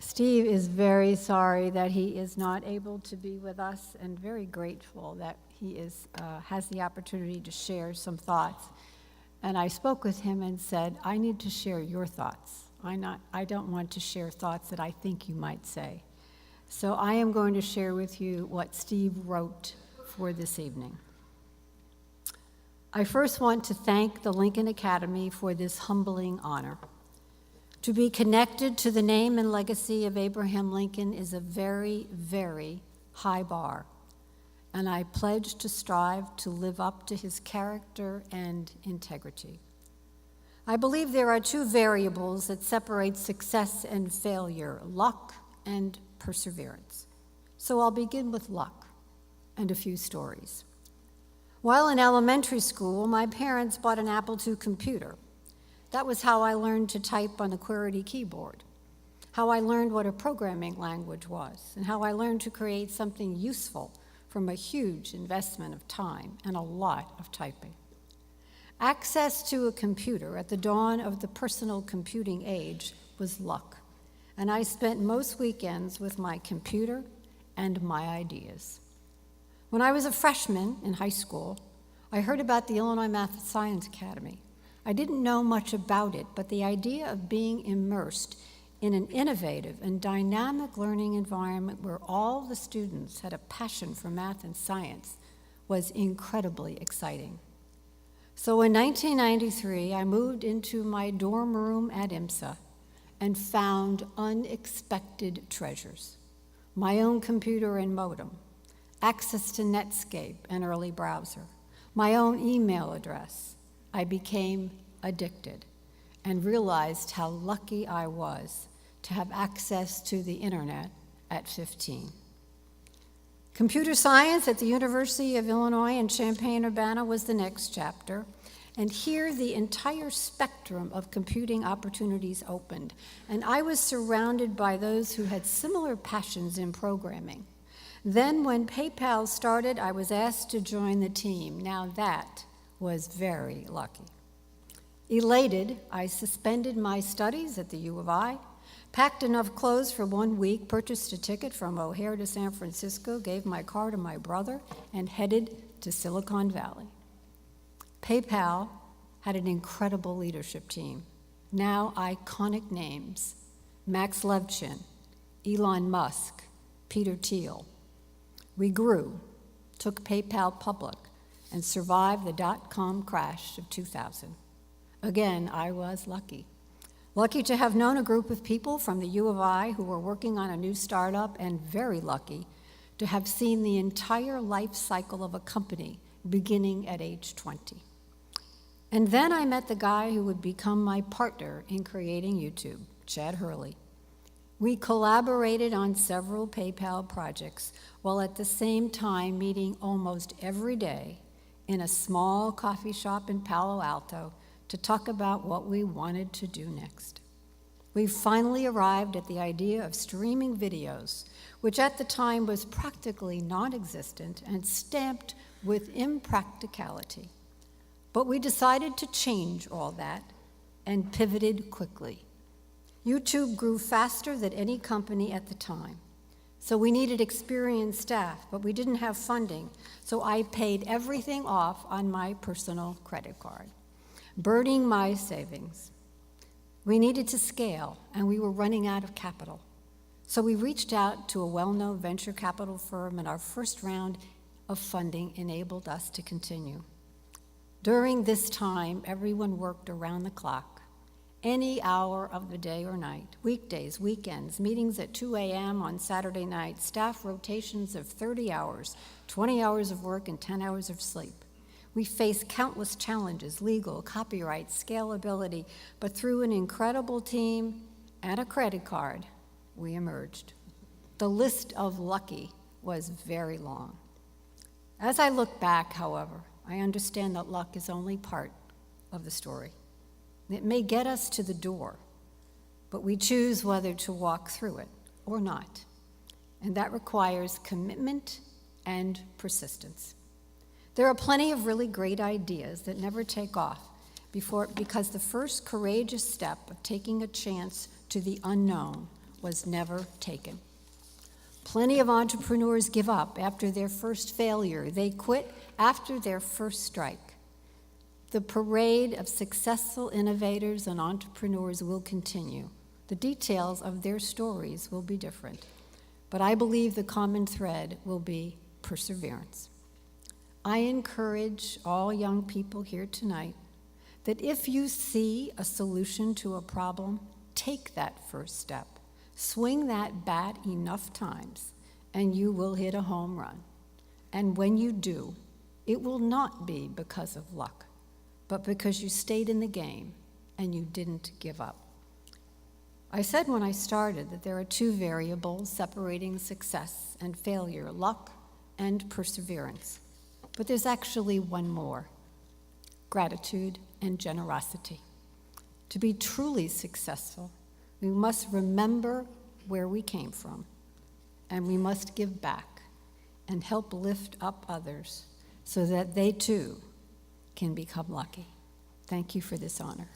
Steve is very sorry that he is not able to be with us and very grateful that he has the opportunity to share some thoughts. And I spoke with him and said, I need to share your thoughts. I don't want to share thoughts that I think you might say. So I am going to share with you what Steve wrote for this evening. I first want to thank the Lincoln Academy for this humbling honor. To be connected to the name and legacy of Abraham Lincoln is a very, very high bar, and I pledge to strive to live up to his character and integrity. I believe there are two variables that separate success and failure, luck and perseverance. So I'll begin with luck and a few stories. While in elementary school, my parents bought an Apple II computer. That was how I learned to type on a QWERTY keyboard, how I learned what a programming language was, and how I learned to create something useful from a huge investment of time and a lot of typing. Access to a computer at the dawn of the personal computing age was luck, and I spent most weekends with my computer and my ideas. When I was a freshman in high school, I heard about the Illinois Math and Science Academy. I didn't know much about it, but the idea of being immersed in an innovative and dynamic learning environment where all the students had a passion for math and science was incredibly exciting. So in 1993, I moved into my dorm room at IMSA and found unexpected treasures. My own computer and modem, access to Netscape, an early browser, my own email address. I became addicted and realized how lucky I was to have access to the internet at 15. Computer science at the University of Illinois in Champaign-Urbana was the next chapter, and here the entire spectrum of computing opportunities opened, and I was surrounded by those who had similar passions in programming. Then when PayPal started, I was asked to join the team. Now that was very lucky. Elated, I suspended my studies at the U of I, packed enough clothes for 1 week, purchased a ticket from O'Hare to San Francisco, gave my car to my brother, and headed to Silicon Valley. PayPal had an incredible leadership team, now iconic names: Max Levchin, Elon Musk, Peter Thiel. We grew, took PayPal public, and survived the dot-com crash of 2000. Again, I was lucky. Lucky to have known a group of people from the U of I who were working on a new startup, and very lucky to have seen the entire life cycle of a company beginning at age 20. And then I met the guy who would become my partner in creating YouTube, Chad Hurley. We collaborated on several PayPal projects while at the same time meeting almost every day in a small coffee shop in Palo Alto to talk about what we wanted to do next. We finally arrived at the idea of streaming videos, which at the time was practically non-existent and stamped with impracticality. But we decided to change all that and pivoted quickly. YouTube grew faster than any company at the time. So we needed experienced staff, but we didn't have funding. So I paid everything off on my personal credit card, burning my savings. We needed to scale, and we were running out of capital. So we reached out to a well-known venture capital firm, and our first round of funding enabled us to continue. During this time, everyone worked around the clock, any hour of the day or night, weekdays, weekends, meetings at 2 a.m. on Saturday night, staff rotations of 30 hours, 20 hours of work, and 10 hours of sleep. We faced countless challenges, legal, copyright, scalability, but through an incredible team and a credit card, we emerged. The list of lucky was very long. As I look back, however, I understand that luck is only part of the story. It may get us to the door, but we choose whether to walk through it or not. And that requires commitment and persistence. There are plenty of really great ideas that never take off because the first courageous step of taking a chance to the unknown was never taken. Plenty of entrepreneurs give up after their first failure. They quit after their first strike. The parade of successful innovators and entrepreneurs will continue. The details of their stories will be different, but I believe the common thread will be perseverance. I encourage all young people here tonight that if you see a solution to a problem, take that first step. Swing that bat enough times, and you will hit a home run. And when you do, it will not be because of luck, but because you stayed in the game and you didn't give up. I said when I started that there are two variables separating success and failure, luck and perseverance. But there's actually one more: gratitude and generosity. To be truly successful, we must remember where we came from, and we must give back and help lift up others so that they too can become lucky. Thank you for this honor.